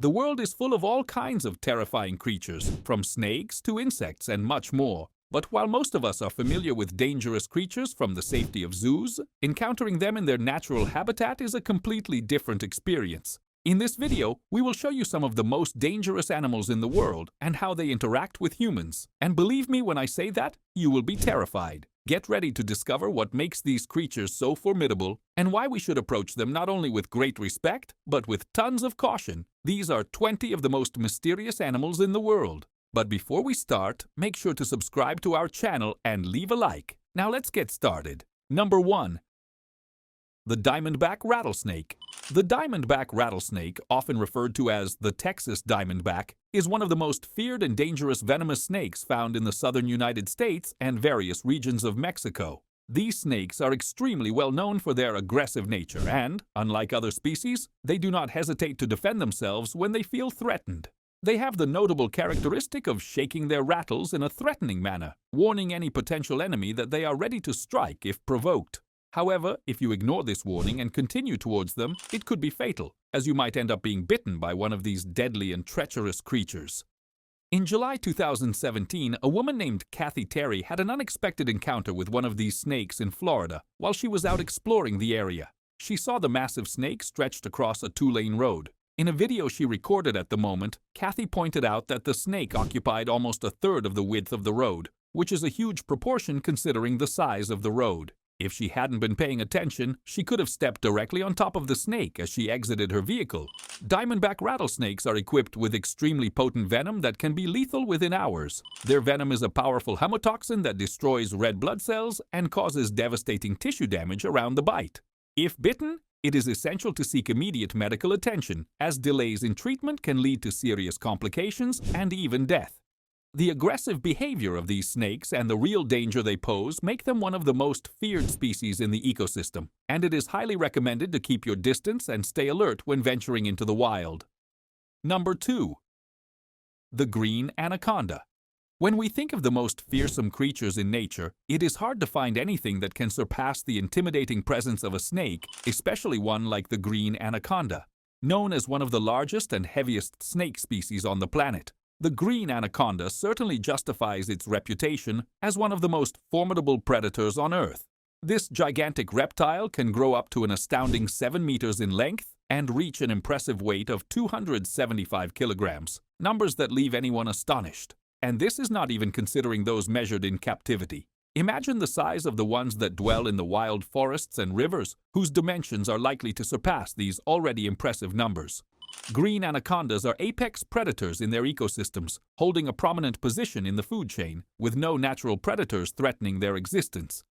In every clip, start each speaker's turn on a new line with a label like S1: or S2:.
S1: The world is full of all kinds of terrifying creatures, from snakes to insects and much more. But while most of us are familiar with dangerous creatures from the safety of zoos, encountering them in their natural habitat is a completely different experience. In this video, we will show you some of the most dangerous animals in the world and how they interact with humans. And believe me when I say that, you will be terrified. Get ready to discover what makes these creatures so formidable and why we should approach them not only with great respect, but with tons of caution. These are 20 of the most mysterious animals in the world. But before we start, make sure to subscribe to our channel and leave a like. Now let's get started. Number 1. The Diamondback rattlesnake. The Diamondback rattlesnake, often referred to as the Texas Diamondback, is one of the most feared and dangerous venomous snakes found in the southern United States and various regions of Mexico. These snakes are extremely well known for their aggressive nature and, unlike other species, they do not hesitate to defend themselves when they feel threatened. They have the notable characteristic of shaking their rattles in a threatening manner, warning any potential enemy that they are ready to strike if provoked. However, if you ignore this warning and continue towards them, it could be fatal, as you might end up being bitten by one of these deadly and treacherous creatures. In July 2017, a woman named Kathy Terry had an unexpected encounter with one of these snakes in Florida while she was out exploring the area. She saw the massive snake stretched across a two-lane road. In a video she recorded at the moment, Kathy pointed out that the snake occupied almost a third of the width of the road, which is a huge proportion considering the size of the road. If she hadn't been paying attention, she could have stepped directly on top of the snake as she exited her vehicle. Diamondback rattlesnakes are equipped with extremely potent venom that can be lethal within hours. Their venom is a powerful hemotoxin that destroys red blood cells and causes devastating tissue damage around the bite. If bitten, it is essential to seek immediate medical attention, as delays in treatment can lead to serious complications and even death. The aggressive behavior of these snakes and the real danger they pose make them one of the most feared species in the ecosystem, and it is highly recommended to keep your distance and stay alert when venturing into the wild. Number 2. The green anaconda. When we think of the most fearsome creatures in nature, it is hard to find anything that can surpass the intimidating presence of a snake, especially one like the green anaconda. Known as one of the largest and heaviest snake species on the planet, the green anaconda certainly justifies its reputation as one of the most formidable predators on Earth. This gigantic reptile can grow up to an astounding 7 meters in length and reach an impressive weight of 275 kilograms, numbers that leave anyone astonished. And this is not even considering those measured in captivity. Imagine the size of the ones that dwell in the wild forests and rivers, whose dimensions are likely to surpass these already impressive numbers. Green anacondas are apex predators in their ecosystems, holding a prominent position in the food chain, with no natural predators threatening their existence.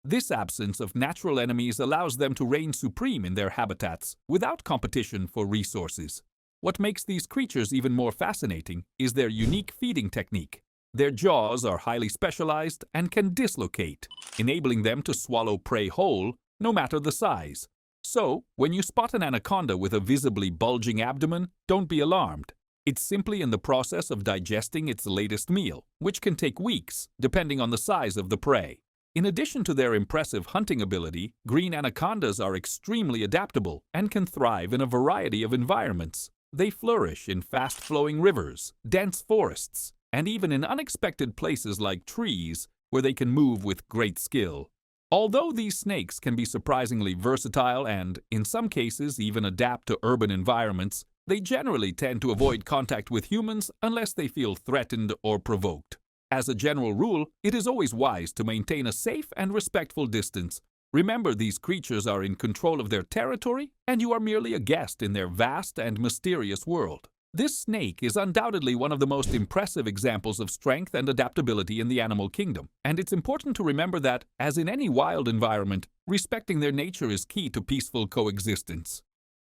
S1: This absence of natural enemies allows them to reign supreme in their habitats, without competition for resources. What makes these creatures even more fascinating is their unique feeding technique. Their jaws are highly specialized and can dislocate, enabling them to swallow prey whole, no matter the size. So, when you spot an anaconda with a visibly bulging abdomen, don't be alarmed. It's simply in the process of digesting its latest meal, which can take weeks, depending on the size of the prey. In addition to their impressive hunting ability, green anacondas are extremely adaptable and can thrive in a variety of environments. They flourish in fast-flowing rivers, dense forests, and even in unexpected places like trees, where they can move with great skill. Although these snakes can be surprisingly versatile and, in some cases, even adapt to urban environments, they generally tend to avoid contact with humans unless they feel threatened or provoked. As a general rule, it is always wise to maintain a safe and respectful distance. Remember, these creatures are in control of their territory, and you are merely a guest in their vast and mysterious world. This snake is undoubtedly one of the most impressive examples of strength and adaptability in the animal kingdom, and it's important to remember that, as in any wild environment, respecting their nature is key to peaceful coexistence.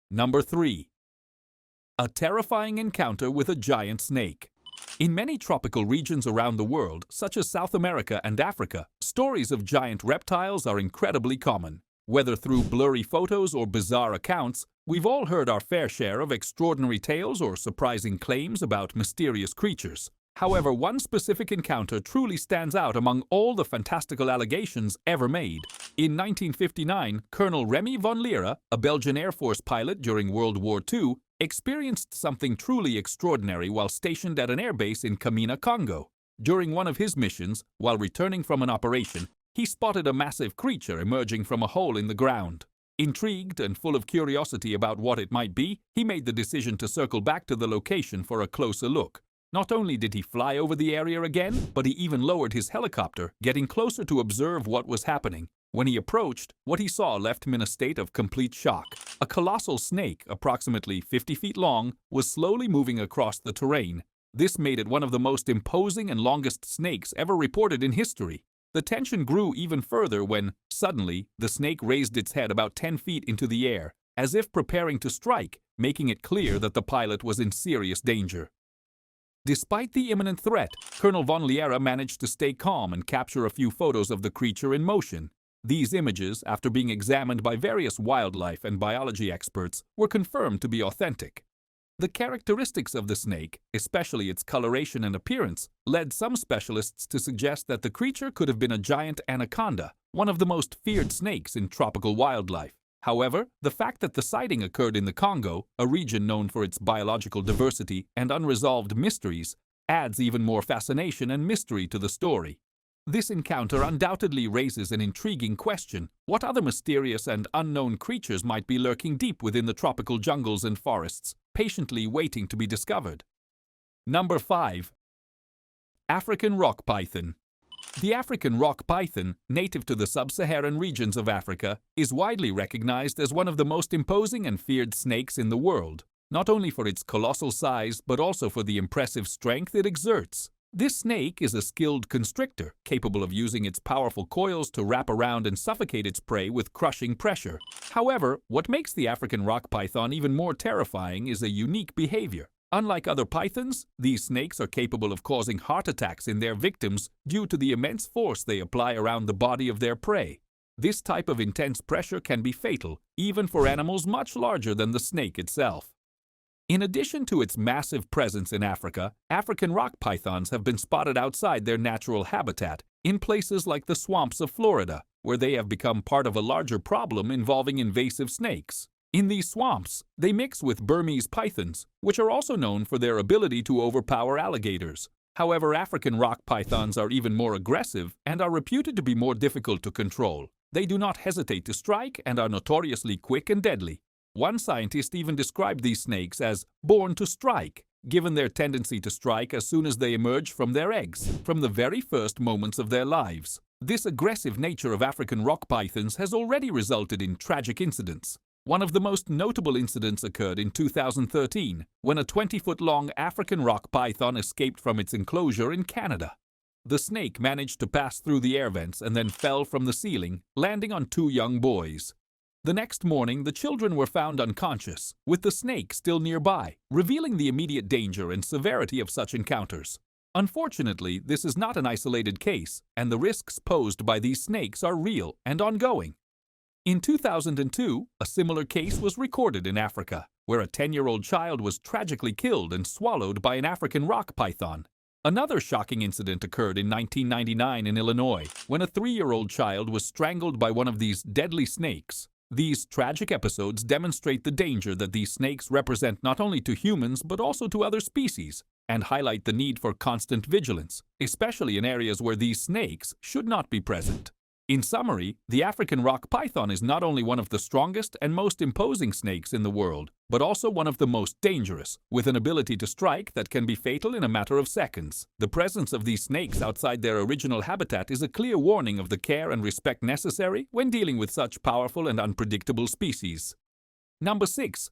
S1: Number 3. A terrifying encounter with a giant snake. In many tropical regions around the world, such as South America and Africa, stories of giant reptiles are incredibly common. Whether through blurry photos or bizarre accounts, we've all heard our fair share of extraordinary tales or surprising claims about mysterious creatures. However, one specific encounter truly stands out among all the fantastical allegations ever made. In 1959, Colonel Remy von Lira, a Belgian Air Force pilot during World War II, experienced something truly extraordinary while stationed at an airbase in Kamina, Congo. During one of his missions, while returning from an operation, he spotted a massive creature emerging from a hole in the ground. Intrigued and full of curiosity about what it might be, he made the decision to circle back to the location for a closer look. Not only did he fly over the area again, but he even lowered his helicopter, getting closer to observe what was happening. When he approached, what he saw left him in a state of complete shock. A colossal snake, approximately 50 feet long, was slowly moving across the terrain. This made it one of the most imposing and longest snakes ever reported in history. The tension grew even further when, suddenly, the snake raised its head about 10 feet into the air, as if preparing to strike, making it clear that the pilot was in serious danger. Despite the imminent threat, Colonel von Liera managed to stay calm and capture a few photos of the creature in motion. These images, after being examined by various wildlife and biology experts, were confirmed to be authentic. The characteristics of the snake, especially its coloration and appearance, led some specialists to suggest that the creature could have been a giant anaconda, one of the most feared snakes in tropical wildlife. However, the fact that the sighting occurred in the Congo, a region known for its biological diversity and unresolved mysteries, adds even more fascination and mystery to the story. This encounter undoubtedly raises an intriguing question: what other mysterious and unknown creatures might be lurking deep within the tropical jungles and forests, patiently waiting to be discovered? Number 5. African rock python. The African rock python, native to the sub-Saharan regions of Africa, is widely recognized as one of the most imposing and feared snakes in the world, not only for its colossal size but also for the impressive strength it exerts. This snake is a skilled constrictor, capable of using its powerful coils to wrap around and suffocate its prey with crushing pressure. However, what makes the African rock python even more terrifying is a unique behavior. Unlike other pythons, these snakes are capable of causing heart attacks in their victims due to the immense force they apply around the body of their prey. This type of intense pressure can be fatal, even for animals much larger than the snake itself. In addition to its massive presence in Africa, African rock pythons have been spotted outside their natural habitat, in places like the swamps of Florida, where they have become part of a larger problem involving invasive snakes. In these swamps, they mix with Burmese pythons, which are also known for their ability to overpower alligators. However, African rock pythons are even more aggressive and are reputed to be more difficult to control. They do not hesitate to strike and are notoriously quick and deadly. One scientist even described these snakes as born to strike, given their tendency to strike as soon as they emerge from their eggs, from the very first moments of their lives. This aggressive nature of African rock pythons has already resulted in tragic incidents. One of the most notable incidents occurred in 2013, when a 20-foot-long African rock python escaped from its enclosure in Canada. The snake managed to pass through the air vents and then fell from the ceiling, landing on 2 young boys. The next morning, the children were found unconscious, with the snake still nearby, revealing the immediate danger and severity of such encounters. Unfortunately, this is not an isolated case, and the risks posed by these snakes are real and ongoing. In 2002, a similar case was recorded in Africa, where a 10-year-old child was tragically killed and swallowed by an African rock python. Another shocking incident occurred in 1999 in Illinois, when a 3-year-old child was strangled by one of these deadly snakes. These tragic episodes demonstrate the danger that these snakes represent not only to humans but also to other species, and highlight the need for constant vigilance, especially in areas where these snakes should not be present. In summary, the African rock python is not only one of the strongest and most imposing snakes in the world, but also one of the most dangerous, with an ability to strike that can be fatal in a matter of seconds. The presence of these snakes outside their original habitat is a clear warning of the care and respect necessary when dealing with such powerful and unpredictable species. Number 6.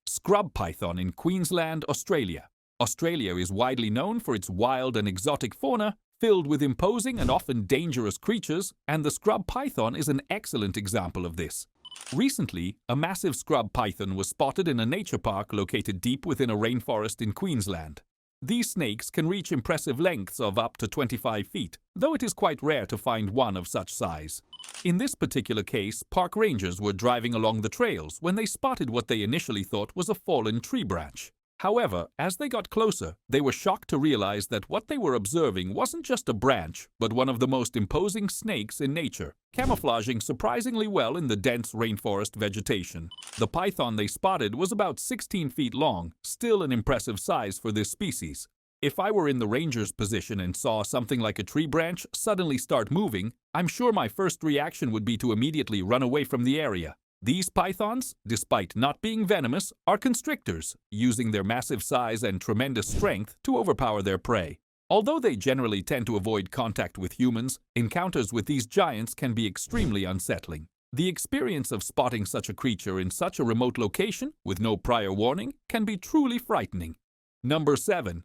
S1: Scrub python in Queensland, Australia. Australia is widely known for its wild and exotic fauna, filled with imposing and often dangerous creatures, and the scrub python is an excellent example of this. Recently, a massive scrub python was spotted in a nature park located deep within a rainforest in Queensland. These snakes can reach impressive lengths of up to 25 feet, though it is quite rare to find one of such size. In this particular case, park rangers were driving along the trails when they spotted what they initially thought was a fallen tree branch. However, as they got closer, they were shocked to realize that what they were observing wasn't just a branch, but one of the most imposing snakes in nature, camouflaging surprisingly well in the dense rainforest vegetation. The python they spotted was about 16 feet long, still an impressive size for this species. If I were in the ranger's position and saw something like a tree branch suddenly start moving, I'm sure my first reaction would be to immediately run away from the area. These pythons, despite not being venomous, are constrictors, using their massive size and tremendous strength to overpower their prey. Although they generally tend to avoid contact with humans, encounters with these giants can be extremely unsettling. The experience of spotting such a creature in such a remote location, with no prior warning, can be truly frightening. Number 7.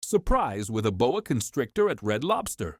S1: Surprise with a boa constrictor at Red Lobster.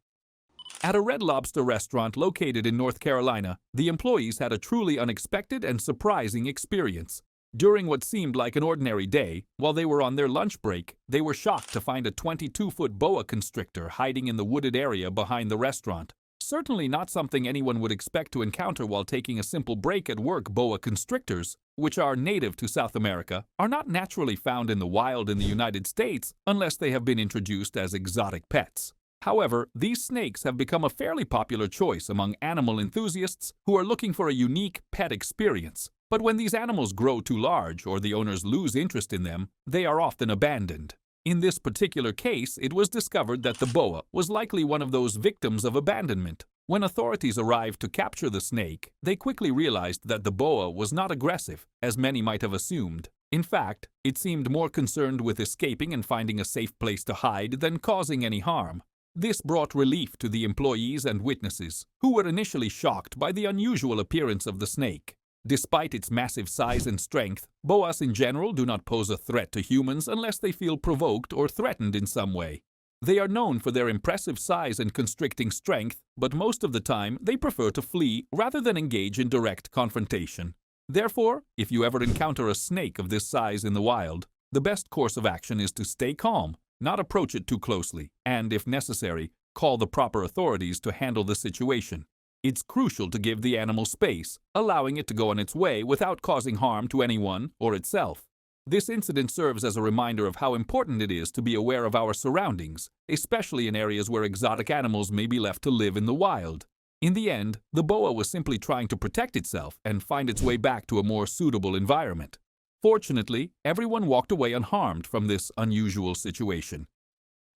S1: At a Red Lobster restaurant located in North Carolina, the employees had a truly unexpected and surprising experience. During what seemed like an ordinary day, while they were on their lunch break, they were shocked to find a 22-foot boa constrictor hiding in the wooded area behind the restaurant. Certainly not something anyone would expect to encounter while taking a simple break at work. Boa constrictors, which are native to South America, are not naturally found in the wild in the United States unless they have been introduced as exotic pets. However, these snakes have become a fairly popular choice among animal enthusiasts who are looking for a unique pet experience. But when these animals grow too large or the owners lose interest in them, they are often abandoned. In this particular case, it was discovered that the boa was likely one of those victims of abandonment. When authorities arrived to capture the snake, they quickly realized that the boa was not aggressive, as many might have assumed. In fact, it seemed more concerned with escaping and finding a safe place to hide than causing any harm. This brought relief to the employees and witnesses, who were initially shocked by the unusual appearance of the snake. Despite its massive size and strength, boas in general do not pose a threat to humans unless they feel provoked or threatened in some way. They are known for their impressive size and constricting strength, but most of the time they prefer to flee rather than engage in direct confrontation. Therefore, if you ever encounter a snake of this size in the wild, the best course of action is to stay calm, not approach it too closely, and, if necessary, call the proper authorities to handle the situation. It's crucial to give the animal space, allowing it to go on its way without causing harm to anyone or itself. This incident serves as a reminder of how important it is to be aware of our surroundings, especially in areas where exotic animals may be left to live in the wild. In the end, the boa was simply trying to protect itself and find its way back to a more suitable environment. Fortunately, everyone walked away unharmed from this unusual situation.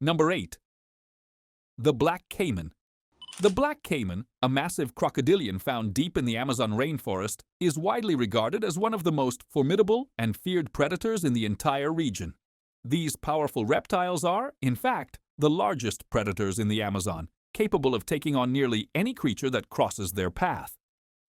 S1: Number 8. The black caiman. The black caiman, a massive crocodilian found deep in the Amazon rainforest, is widely regarded as one of the most formidable and feared predators in the entire region. These powerful reptiles are, in fact, the largest predators in the Amazon, capable of taking on nearly any creature that crosses their path.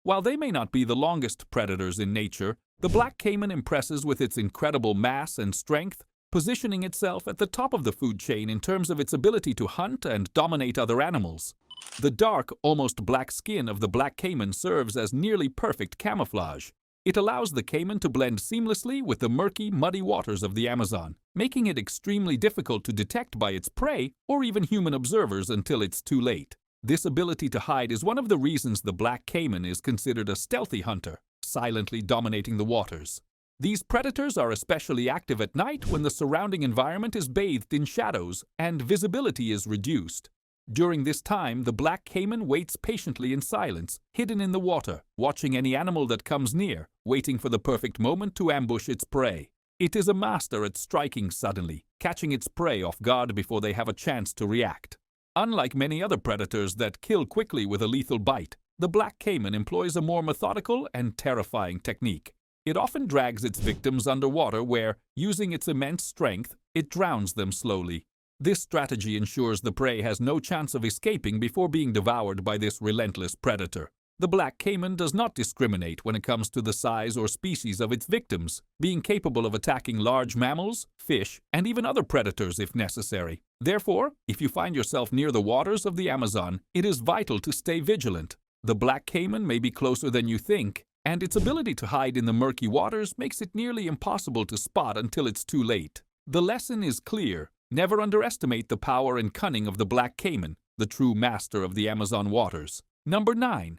S1: While they may not be the longest predators in nature, the black caiman impresses with its incredible mass and strength, positioning itself at the top of the food chain in terms of its ability to hunt and dominate other animals. The dark, almost black skin of the black caiman serves as nearly perfect camouflage. It allows the caiman to blend seamlessly with the murky, muddy waters of the Amazon, making it extremely difficult to detect by its prey or even human observers until it's too late. This ability to hide is one of the reasons the black caiman is considered a stealthy hunter, silently dominating the waters. These predators are especially active at night when the surrounding environment is bathed in shadows and visibility is reduced. During this time, the black caiman waits patiently in silence, hidden in the water, watching any animal that comes near, waiting for the perfect moment to ambush its prey. It is a master at striking suddenly, catching its prey off guard before they have a chance to react. Unlike many other predators that kill quickly with a lethal bite, the black caiman employs a more methodical and terrifying technique. It often drags its victims underwater where, using its immense strength, it drowns them slowly. This strategy ensures the prey has no chance of escaping before being devoured by this relentless predator. The black caiman does not discriminate when it comes to the size or species of its victims, being capable of attacking large mammals, fish, and even other predators if necessary. Therefore, if you find yourself near the waters of the Amazon, it is vital to stay vigilant. The black caiman may be closer than you think, and its ability to hide in the murky waters makes it nearly impossible to spot until it's too late. The lesson is clear. Never underestimate the power and cunning of the black caiman, the true master of the Amazon waters. Number 9.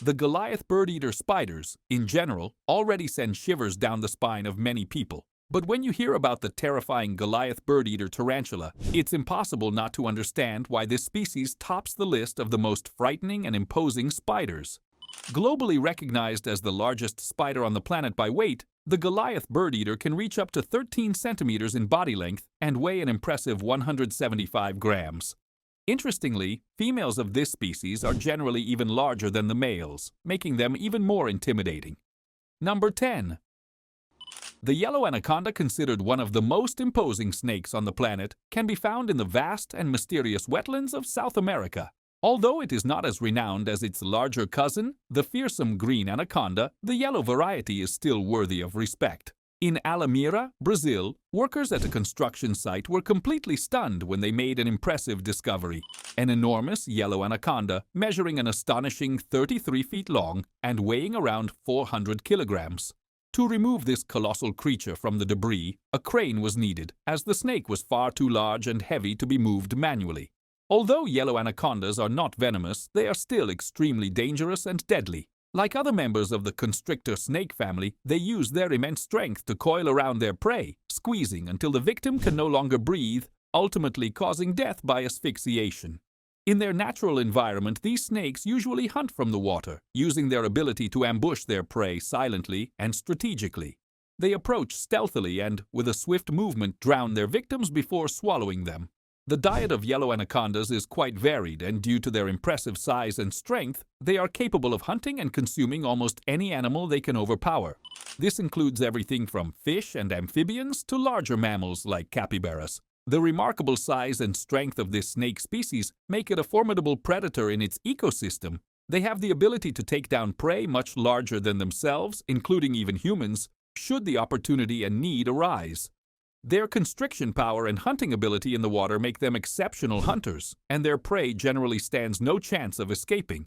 S1: The Goliath bird-eater spiders, in general, already send shivers down the spine of many people. But when you hear about the terrifying Goliath bird-eater tarantula, it's impossible not to understand why this species tops the list of the most frightening and imposing spiders. Globally recognized as the largest spider on the planet by weight, the Goliath bird-eater can reach up to 13 centimeters in body length and weigh an impressive 175 grams. Interestingly, females of this species are generally even larger than the males, making them even more intimidating. Number 10. The yellow anaconda, considered one of the most imposing snakes on the planet, can be found in the vast and mysterious wetlands of South America. Although it is not as renowned as its larger cousin, the fearsome green anaconda, the yellow variety is still worthy of respect. In Alamira, Brazil, workers at a construction site were completely stunned when they made an impressive discovery: an enormous yellow anaconda measuring an astonishing 33 feet long and weighing around 400 kilograms. To remove this colossal creature from the debris, a crane was needed, as the snake was far too large and heavy to be moved manually. Although yellow anacondas are not venomous, they are still extremely dangerous and deadly. Like other members of the constrictor snake family, they use their immense strength to coil around their prey, squeezing until the victim can no longer breathe, ultimately causing death by asphyxiation. In their natural environment, these snakes usually hunt from the water, using their ability to ambush their prey silently and strategically. They approach stealthily and, with a swift movement, drown their victims before swallowing them. The diet of yellow anacondas is quite varied, and due to their impressive size and strength, they are capable of hunting and consuming almost any animal they can overpower. This includes everything from fish and amphibians to larger mammals like capybaras. The remarkable size and strength of this snake species make it a formidable predator in its ecosystem. They have the ability to take down prey much larger than themselves, including even humans, should the opportunity and need arise. Their constriction power and hunting ability in the water make them exceptional hunters, and their prey generally stands no chance of escaping.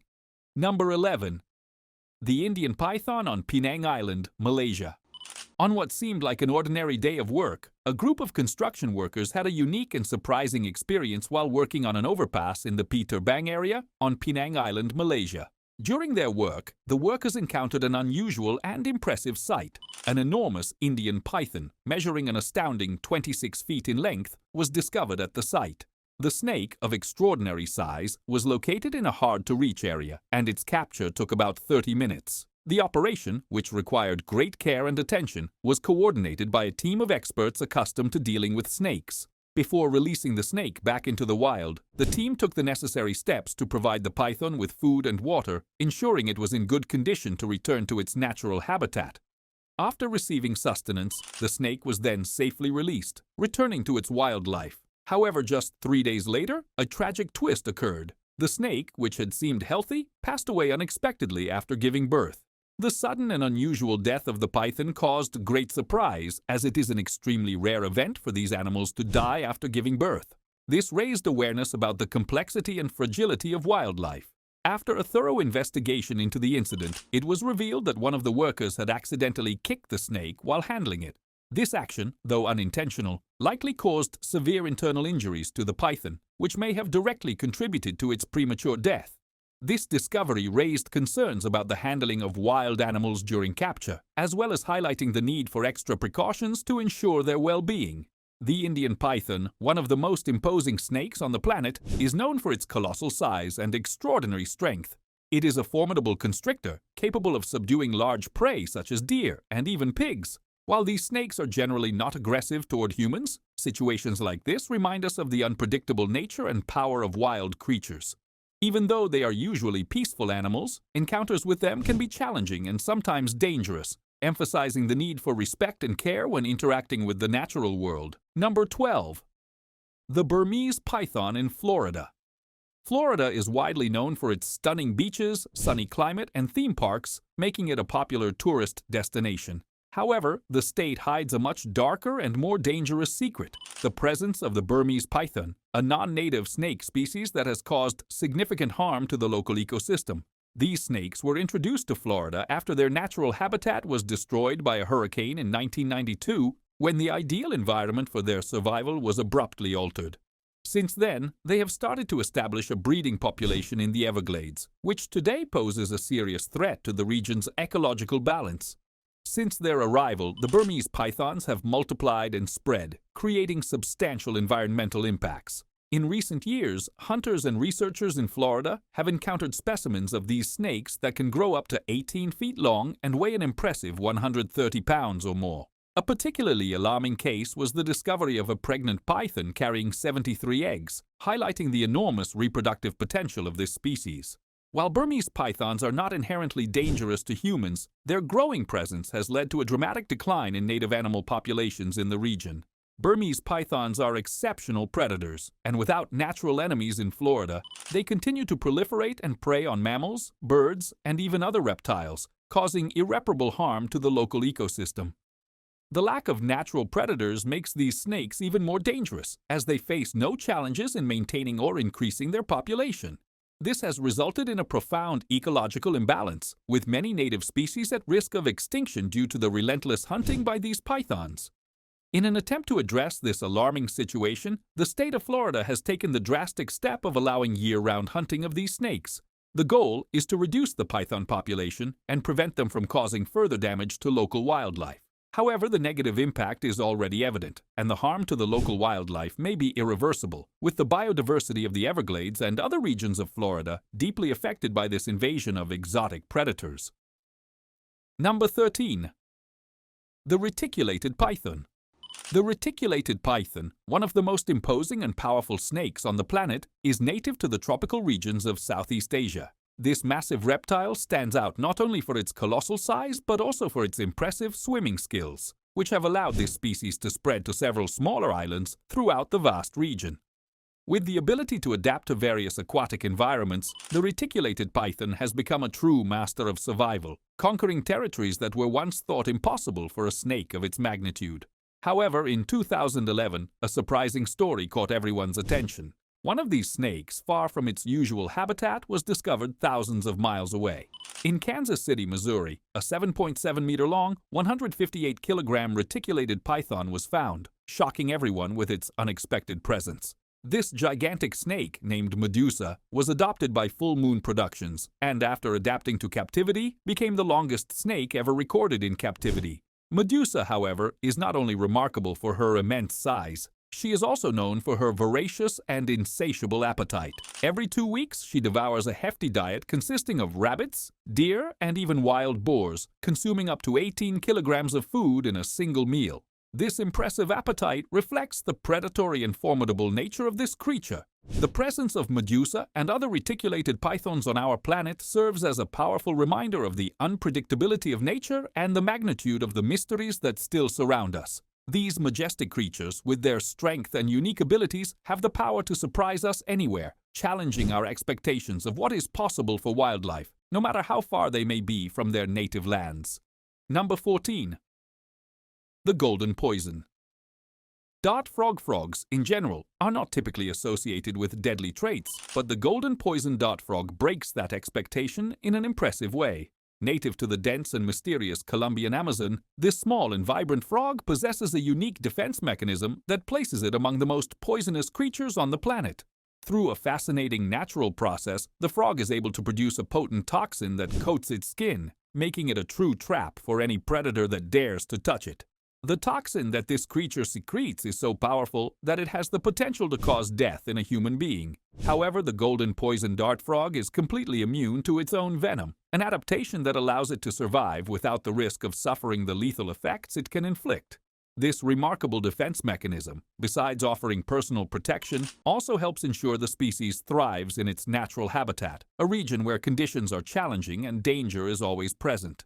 S1: Number 11. The Indian python on Penang Island, Malaysia. On what seemed like an ordinary day of work, a group of construction workers had a unique and surprising experience while working on an overpass in the Peter Bang area on Penang Island, Malaysia. During their work, the workers encountered an unusual and impressive sight. An enormous Indian python, measuring an astounding 26 feet in length, was discovered at the site. The snake, of extraordinary size, was located in a hard-to-reach area, and its capture took about 30 minutes. The operation, which required great care and attention, was coordinated by a team of experts accustomed to dealing with snakes. Before releasing the snake back into the wild, the team took the necessary steps to provide the python with food and water, ensuring it was in good condition to return to its natural habitat. After receiving sustenance, the snake was then safely released, returning to its wild life. However, just 3 days later, a tragic twist occurred. The snake, which had seemed healthy, passed away unexpectedly after giving birth. The sudden and unusual death of the python caused great surprise, as it is an extremely rare event for these animals to die after giving birth. This raised awareness about the complexity and fragility of wildlife. After a thorough investigation into the incident, it was revealed that one of the workers had accidentally kicked the snake while handling it. This action, though unintentional, likely caused severe internal injuries to the python, which may have directly contributed to its premature death. This discovery raised concerns about the handling of wild animals during capture, as well as highlighting the need for extra precautions to ensure their well-being. The Indian python, one of the most imposing snakes on the planet, is known for its colossal size and extraordinary strength. It is a formidable constrictor, capable of subduing large prey such as deer and even pigs. While these snakes are generally not aggressive toward humans, situations like this remind us of the unpredictable nature and power of wild creatures. Even though they are usually peaceful animals, encounters with them can be challenging and sometimes dangerous, emphasizing the need for respect and care when interacting with the natural world. Number 12. The Burmese python in Florida. Florida is widely known for its stunning beaches, sunny climate, and theme parks, making it a popular tourist destination. However, the state hides a much darker and more dangerous secret: the presence of the Burmese python, a non-native snake species that has caused significant harm to the local ecosystem. These snakes were introduced to Florida after their natural habitat was destroyed by a hurricane in 1992, when the ideal environment for their survival was abruptly altered. Since then, they have started to establish a breeding population in the Everglades, which today poses a serious threat to the region's ecological balance. Since their arrival, the Burmese pythons have multiplied and spread, creating substantial environmental impacts. In recent years, hunters and researchers in Florida have encountered specimens of these snakes that can grow up to 18 feet long and weigh an impressive 130 pounds or more. A particularly alarming case was the discovery of a pregnant python carrying 73 eggs, highlighting the enormous reproductive potential of this species. While Burmese pythons are not inherently dangerous to humans, their growing presence has led to a dramatic decline in native animal populations in the region. Burmese pythons are exceptional predators, and without natural enemies in Florida, they continue to proliferate and prey on mammals, birds, and even other reptiles, causing irreparable harm to the local ecosystem. The lack of natural predators makes these snakes even more dangerous, as they face no challenges in maintaining or increasing their population. This has resulted in a profound ecological imbalance, with many native species at risk of extinction due to the relentless hunting by these pythons. In an attempt to address this alarming situation, the state of Florida has taken the drastic step of allowing year-round hunting of these snakes. The goal is to reduce the python population and prevent them from causing further damage to local wildlife. However, the negative impact is already evident, and the harm to the local wildlife may be irreversible, with the biodiversity of the Everglades and other regions of Florida deeply affected by this invasion of exotic predators. Number 13. The reticulated python. The reticulated python, one of the most imposing and powerful snakes on the planet, is native to the tropical regions of Southeast Asia. This massive reptile stands out not only for its colossal size, but also for its impressive swimming skills, which have allowed this species to spread to several smaller islands throughout the vast region. With the ability to adapt to various aquatic environments, the reticulated python has become a true master of survival, conquering territories that were once thought impossible for a snake of its magnitude. However, in 2011, a surprising story caught everyone's attention. One of these snakes, far from its usual habitat, was discovered thousands of miles away. In Kansas City, Missouri, a 7.7-meter-long, 158-kilogram reticulated python was found, shocking everyone with its unexpected presence. This gigantic snake, named Medusa, was adopted by Full Moon Productions, and after adapting to captivity, became the longest snake ever recorded in captivity. Medusa, however, is not only remarkable for her immense size, she is also known for her voracious and insatiable appetite. Every 2 weeks, she devours a hefty diet consisting of rabbits, deer, and even wild boars, consuming up to 18 kilograms of food in a single meal. This impressive appetite reflects the predatory and formidable nature of this creature. The presence of Medusa and other reticulated pythons on our planet serves as a powerful reminder of the unpredictability of nature and the magnitude of the mysteries that still surround us. These majestic creatures, with their strength and unique abilities, have the power to surprise us anywhere, challenging our expectations of what is possible for wildlife, no matter how far they may be from their native lands. Number 14. The golden poison. Dart frogs in general are not typically associated with deadly traits, but the golden poison dart frog breaks that expectation in an impressive way. Native to the dense and mysterious Colombian Amazon, this small and vibrant frog possesses a unique defense mechanism that places it among the most poisonous creatures on the planet. Through a fascinating natural process, the frog is able to produce a potent toxin that coats its skin, making it a true trap for any predator that dares to touch it. The toxin that this creature secretes is so powerful that it has the potential to cause death in a human being. However, the golden poison dart frog is completely immune to its own venom, an adaptation that allows it to survive without the risk of suffering the lethal effects it can inflict. This remarkable defense mechanism, besides offering personal protection, also helps ensure the species thrives in its natural habitat, a region where conditions are challenging and danger is always present.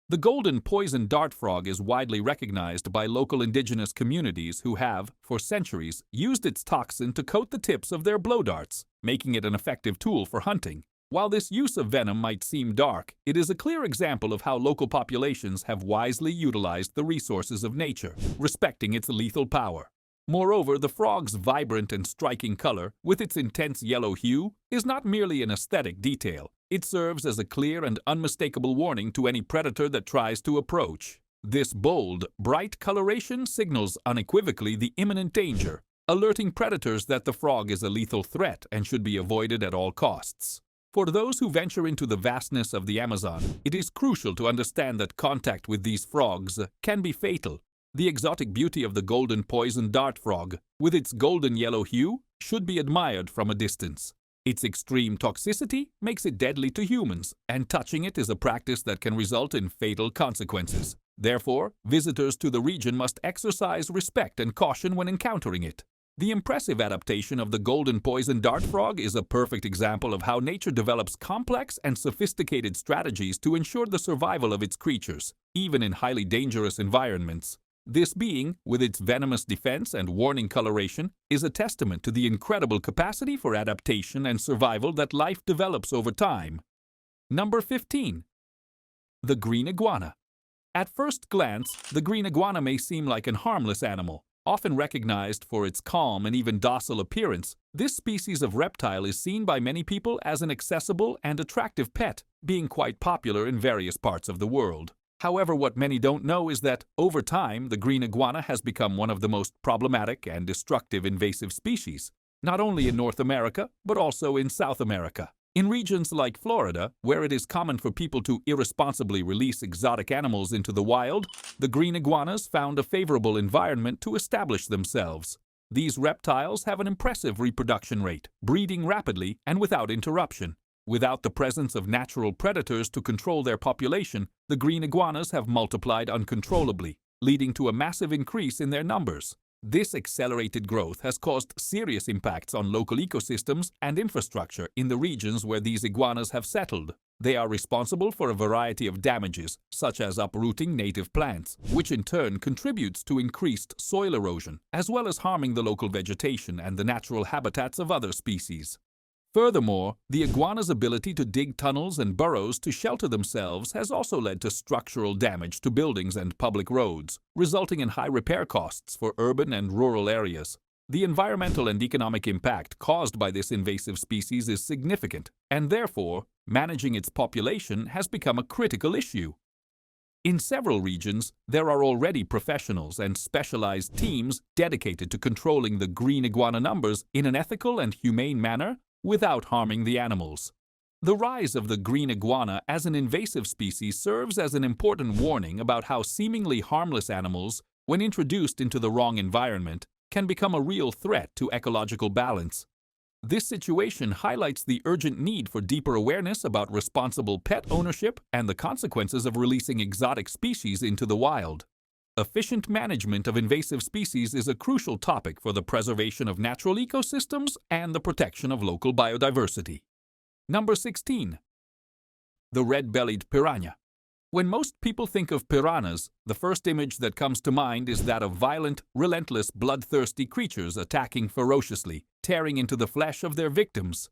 S1: The golden poison dart frog is widely recognized by local indigenous communities who have, for centuries, used its toxin to coat the tips of their blow darts, making it an effective tool for hunting. While this use of venom might seem dark, it is a clear example of how local populations have wisely utilized the resources of nature, respecting its lethal power. Moreover, the frog's vibrant and striking color, with its intense yellow hue, is not merely an aesthetic detail. It serves as a clear and unmistakable warning to any predator that tries to approach. This bold, bright coloration signals unequivocally the imminent danger, alerting predators that the frog is a lethal threat and should be avoided at all costs. For those who venture into the vastness of the Amazon, it is crucial to understand that contact with these frogs can be fatal. The exotic beauty of the golden poison dart frog, with its golden yellow hue, should be admired from a distance. Its extreme toxicity makes it deadly to humans, and touching it is a practice that can result in fatal consequences. Therefore, visitors to the region must exercise respect and caution when encountering it. The impressive adaptation of the golden poison dart frog is a perfect example of how nature develops complex and sophisticated strategies to ensure the survival of its creatures, even in highly dangerous environments. This being, with its venomous defense and warning coloration, is a testament to the incredible capacity for adaptation and survival that life develops over time. Number 15. The green iguana. At first glance, the green iguana may seem like an harmless animal. Often recognized for its calm and even docile appearance, this species of reptile is seen by many people as an accessible and attractive pet, being quite popular in various parts of the world. However, what many don't know is that, over time, the green iguana has become one of the most problematic and destructive invasive species, not only in North America, but also in South America. In regions like Florida, where it is common for people to irresponsibly release exotic animals into the wild, the green iguanas found a favorable environment to establish themselves. These reptiles have an impressive reproduction rate, breeding rapidly and without interruption. Without the presence of natural predators to control their population, the green iguanas have multiplied uncontrollably, leading to a massive increase in their numbers. This accelerated growth has caused serious impacts on local ecosystems and infrastructure in the regions where these iguanas have settled. They are responsible for a variety of damages, such as uprooting native plants, which in turn contributes to increased soil erosion, as well as harming the local vegetation and the natural habitats of other species. Furthermore, the iguana's ability to dig tunnels and burrows to shelter themselves has also led to structural damage to buildings and public roads, resulting in high repair costs for urban and rural areas. The environmental and economic impact caused by this invasive species is significant, and therefore, managing its population has become a critical issue. In several regions, there are already professionals and specialized teams dedicated to controlling the green iguana numbers in an ethical and humane manner without harming the animals. The rise of the green iguana as an invasive species serves as an important warning about how seemingly harmless animals, when introduced into the wrong environment, can become a real threat to ecological balance. This situation highlights the urgent need for deeper awareness about responsible pet ownership and the consequences of releasing exotic species into the wild. Efficient management of invasive species is a crucial topic for the preservation of natural ecosystems and the protection of local biodiversity. Number 16. The red-bellied piranha. When most people think of piranhas, the first image that comes to mind is that of violent, relentless, bloodthirsty creatures attacking ferociously, tearing into the flesh of their victims.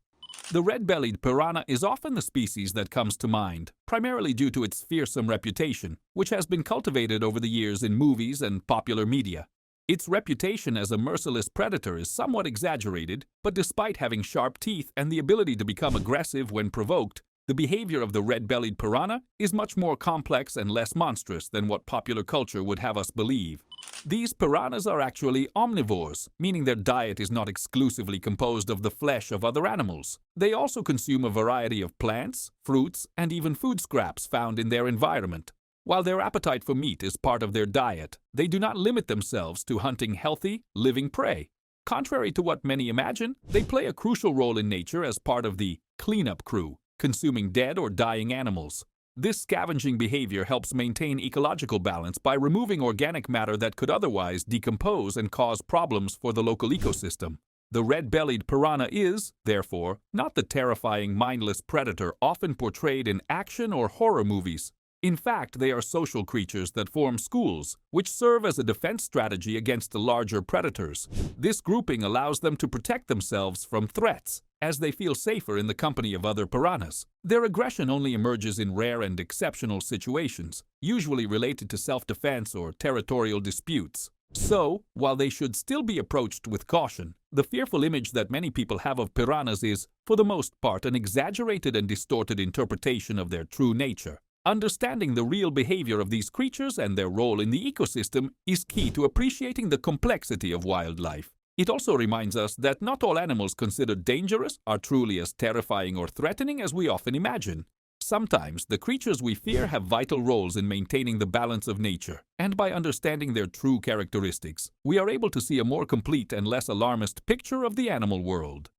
S1: The red-bellied piranha is often the species that comes to mind, primarily due to its fearsome reputation, which has been cultivated over the years in movies and popular media. Its reputation as a merciless predator is somewhat exaggerated, but despite having sharp teeth and the ability to become aggressive when provoked, the behavior of the red-bellied piranha is much more complex and less monstrous than what popular culture would have us believe. These piranhas are actually omnivores, meaning their diet is not exclusively composed of the flesh of other animals. They also consume a variety of plants, fruits, and even food scraps found in their environment. While their appetite for meat is part of their diet, they do not limit themselves to hunting healthy, living prey. Contrary to what many imagine, they play a crucial role in nature as part of the cleanup crew, consuming dead or dying animals. This scavenging behavior helps maintain ecological balance by removing organic matter that could otherwise decompose and cause problems for the local ecosystem. The red-bellied piranha is, therefore, not the terrifying, mindless predator often portrayed in action or horror movies. In fact, they are social creatures that form schools, which serve as a defense strategy against the larger predators. This grouping allows them to protect themselves from threats, as they feel safer in the company of other piranhas. Their aggression only emerges in rare and exceptional situations, usually related to self-defense or territorial disputes. So, while they should still be approached with caution, the fearful image that many people have of piranhas is, for the most part, an exaggerated and distorted interpretation of their true nature. Understanding the real behavior of these creatures and their role in the ecosystem is key to appreciating the complexity of wildlife. It also reminds us that not all animals considered dangerous are truly as terrifying or threatening as we often imagine. Sometimes the creatures we fear have vital roles in maintaining the balance of nature, and by understanding their true characteristics, we are able to see a more complete and less alarmist picture of the animal world.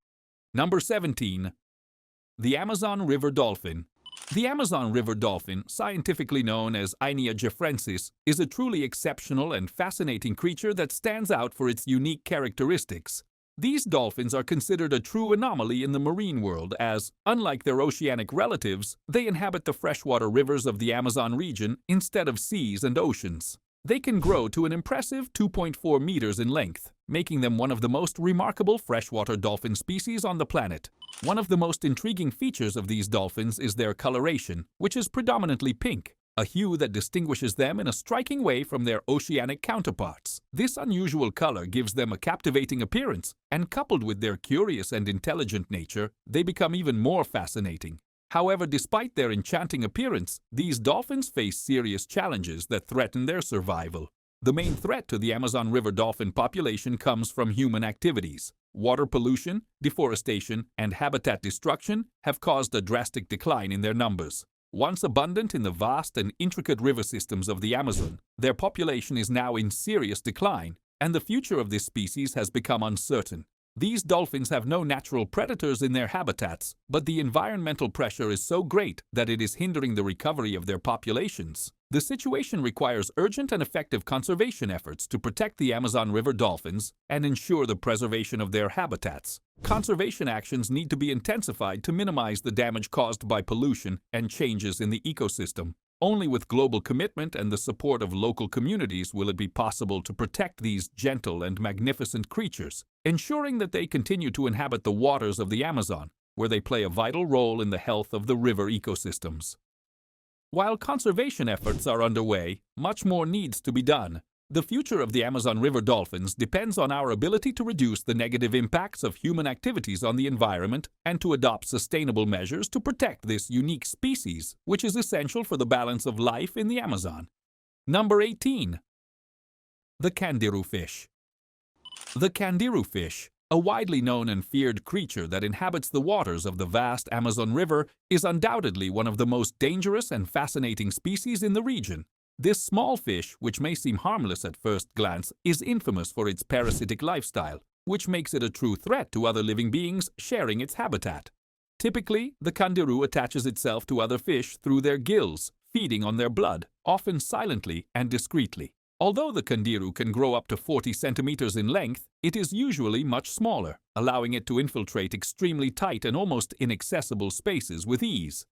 S1: Number 17. The Amazon River Dolphin. The Amazon River dolphin, scientifically known as Inia geoffrensis, is a truly exceptional and fascinating creature that stands out for its unique characteristics. These dolphins are considered a true anomaly in the marine world as, unlike their oceanic relatives, they inhabit the freshwater rivers of the Amazon region instead of seas and oceans. They can grow to an impressive 2.4 meters in length, making them one of the most remarkable freshwater dolphin species on the planet. One of the most intriguing features of these dolphins is their coloration, which is predominantly pink, a hue that distinguishes them in a striking way from their oceanic counterparts. This unusual color gives them a captivating appearance, and coupled with their curious and intelligent nature, they become even more fascinating. However, despite their enchanting appearance, these dolphins face serious challenges that threaten their survival. The main threat to the Amazon River dolphin population comes from human activities. Water pollution, deforestation, and habitat destruction have caused a drastic decline in their numbers. Once abundant in the vast and intricate river systems of the Amazon, their population is now in serious decline, and the future of this species has become uncertain. These dolphins have no natural predators in their habitats, but the environmental pressure is so great that it is hindering the recovery of their populations. The situation requires urgent and effective conservation efforts to protect the Amazon River dolphins and ensure the preservation of their habitats. Conservation actions need to be intensified to minimize the damage caused by pollution and changes in the ecosystem. Only with global commitment and the support of local communities will it be possible to protect these gentle and magnificent creatures, ensuring that they continue to inhabit the waters of the Amazon, where they play a vital role in the health of the river ecosystems. While conservation efforts are underway, much more needs to be done. The future of the Amazon River dolphins depends on our ability to reduce the negative impacts of human activities on the environment and to adopt sustainable measures to protect this unique species, which is essential for the balance of life in the Amazon. Number 18. The Candiru fish. The Candiru fish, a widely known and feared creature that inhabits the waters of the vast Amazon River, is undoubtedly one of the most dangerous and fascinating species in the region. This small fish, which may seem harmless at first glance, is infamous for its parasitic lifestyle, which makes it a true threat to other living beings sharing its habitat. Typically, the Candiru attaches itself to other fish through their gills, feeding on their blood, often silently and discreetly. Although the Candiru can grow up to 40 centimeters in length, it is usually much smaller, allowing it to infiltrate extremely tight and almost inaccessible spaces with ease.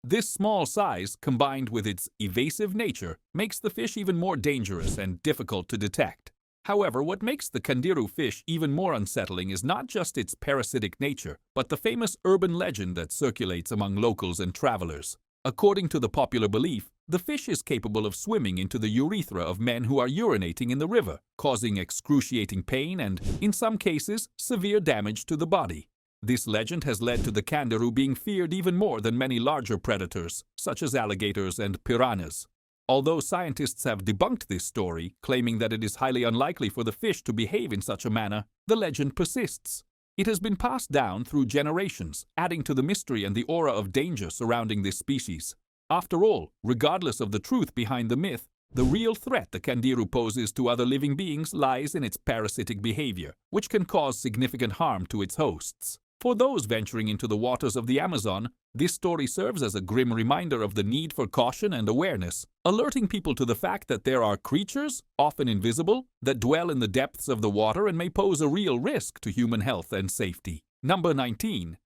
S1: This small size, combined with its evasive nature, makes the fish even more dangerous and difficult to detect. However, what makes the Candiru fish even more unsettling is not just its parasitic nature, but the famous urban legend that circulates among locals and travelers. According to the popular belief, the fish is capable of swimming into the urethra of men who are urinating in the river, causing excruciating pain and, in some cases, severe damage to the body. This legend has led to the Candiru being feared even more than many larger predators, such as alligators and piranhas. Although scientists have debunked this story, claiming that it is highly unlikely for the fish to behave in such a manner, the legend persists. It has been passed down through generations, adding to the mystery and the aura of danger surrounding this species. After all, regardless of the truth behind the myth, the real threat the Candiru poses to other living beings lies in its parasitic behavior, which can cause significant harm to its hosts. For those venturing into the waters of the Amazon, this story serves as a grim reminder of the need for caution and awareness, alerting people to the fact that there are creatures, often invisible, that dwell in the depths of the water and may pose a real risk to human health and safety. Number 19.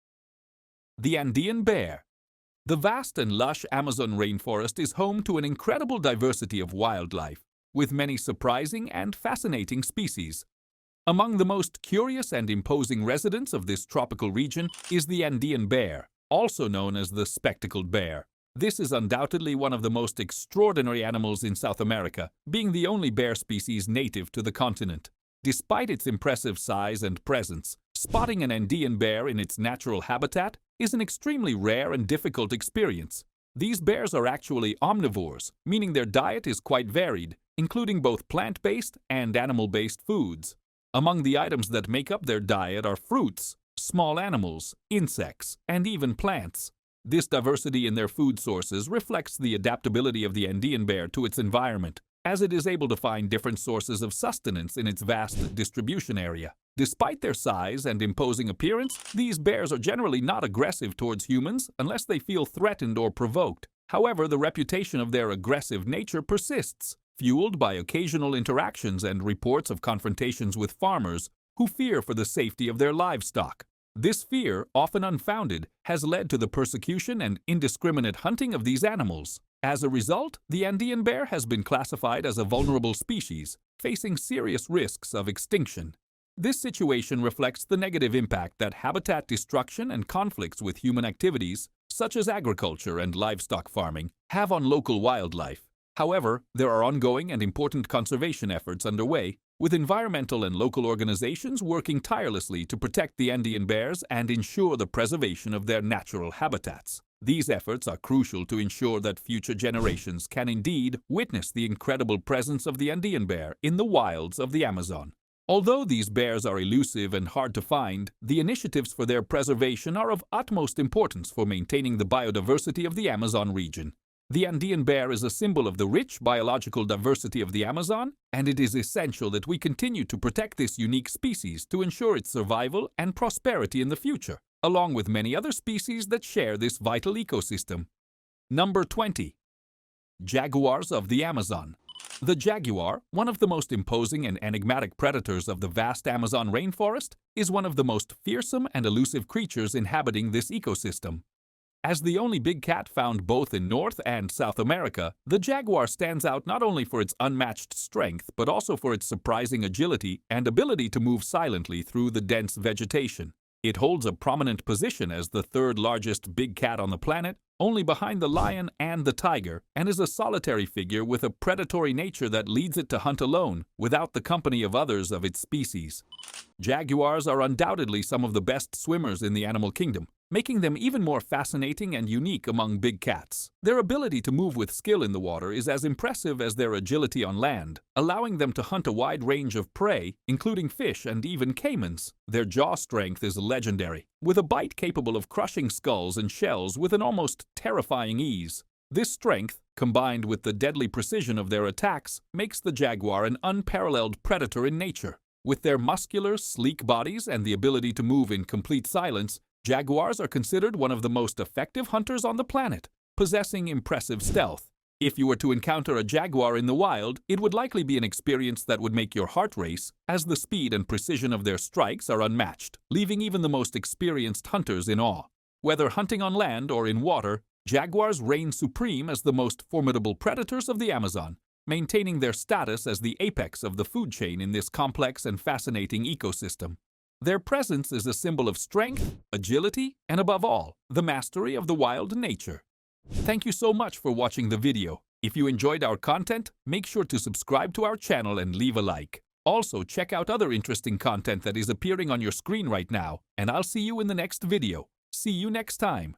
S1: The Andean bear. The vast and lush Amazon rainforest is home to an incredible diversity of wildlife, with many surprising and fascinating species. Among the most curious and imposing residents of this tropical region is the Andean bear, also known as the spectacled bear. This is undoubtedly one of the most extraordinary animals in South America, being the only bear species native to the continent. Despite its impressive size and presence, spotting an Andean bear in its natural habitat is an extremely rare and difficult experience. These bears are actually omnivores, meaning their diet is quite varied, including both plant-based and animal-based foods. Among the items that make up their diet are fruits, small animals, insects, and even plants. This diversity in their food sources reflects the adaptability of the Andean bear to its environment, as it is able to find different sources of sustenance in its vast distribution area. Despite their size and imposing appearance, these bears are generally not aggressive towards humans unless they feel threatened or provoked. However, the reputation of their aggressive nature persists, fueled by occasional interactions and reports of confrontations with farmers who fear for the safety of their livestock. This fear, often unfounded, has led to the persecution and indiscriminate hunting of these animals. As a result, the Andean bear has been classified as a vulnerable species, facing serious risks of extinction. This situation reflects the negative impact that habitat destruction and conflicts with human activities, such as agriculture and livestock farming, have on local wildlife. However, there are ongoing and important conservation efforts underway, with environmental and local organizations working tirelessly to protect the Andean bears and ensure the preservation of their natural habitats. These efforts are crucial to ensure that future generations can indeed witness the incredible presence of the Andean bear in the wilds of the Amazon. Although these bears are elusive and hard to find, the initiatives for their preservation are of utmost importance for maintaining the biodiversity of the Amazon region. The Andean bear is a symbol of the rich biological diversity of the Amazon, and it is essential that we continue to protect this unique species to ensure its survival and prosperity in the future, along with many other species that share this vital ecosystem. Number 20. Jaguars of the Amazon. The jaguar, one of the most imposing and enigmatic predators of the vast Amazon rainforest, is one of the most fearsome and elusive creatures inhabiting this ecosystem. As the only big cat found both in North and South America, the jaguar stands out not only for its unmatched strength but also for its surprising agility and ability to move silently through the dense vegetation. It holds a prominent position as the third largest big cat on the planet, only behind the lion and the tiger, and is a solitary figure with a predatory nature that leads it to hunt alone, without the company of others of its species. Jaguars are undoubtedly some of the best swimmers in the animal kingdom, making them even more fascinating and unique among big cats. Their ability to move with skill in the water is as impressive as their agility on land, allowing them to hunt a wide range of prey, including fish and even caimans. Their jaw strength is legendary, with a bite capable of crushing skulls and shells with an almost terrifying ease. This strength, combined with the deadly precision of their attacks, makes the jaguar an unparalleled predator in nature. With their muscular, sleek bodies and the ability to move in complete silence, jaguars are considered one of the most effective hunters on the planet, possessing impressive stealth. If you were to encounter a jaguar in the wild, it would likely be an experience that would make your heart race, as the speed and precision of their strikes are unmatched, leaving even the most experienced hunters in awe. Whether hunting on land or in water, jaguars reign supreme as the most formidable predators of the Amazon, maintaining their status as the apex of the food chain in this complex and fascinating ecosystem. Their presence is a symbol of strength, agility, and above all, the mastery of the wild nature. Thank you so much for watching the video. If you enjoyed our content, make sure to subscribe to our channel and leave a like. Also, check out other interesting content that is appearing on your screen right now, and I'll see you in the next video. See you next time.